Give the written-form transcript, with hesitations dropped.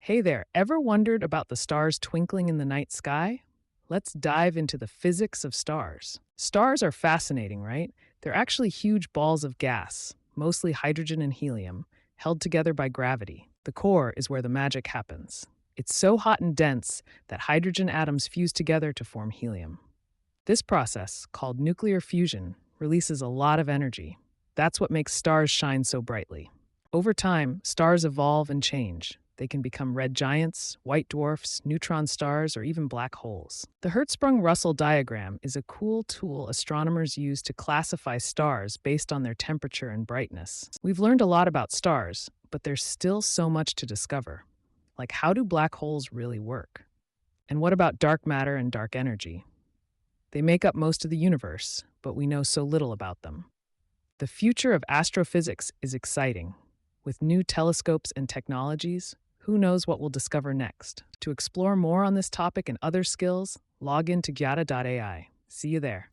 Hey there, ever wondered about the stars twinkling in the night sky? Let's dive into the physics of stars. Stars are fascinating, right? They're actually huge balls of gas, mostly hydrogen and helium, held together by gravity. The core is where the magic happens. It's so hot and dense that hydrogen atoms fuse together to form helium. This process, called nuclear fusion, releases a lot of energy. That's what makes stars shine so brightly. Over time, stars evolve and change. They can become red giants, white dwarfs, neutron stars, or even black holes. The Hertzsprung-Russell diagram is a cool tool astronomers use to classify stars based on their temperature and brightness. We've learned a lot about stars, but there's still so much to discover. Like, how do black holes really work? And what about dark matter and dark energy? They make up most of the universe, but we know so little about them. The future of astrophysics is exciting. With new telescopes and technologies, who knows what we'll discover next? To explore more on this topic and other skills, log in to Gyata.ai. See you there.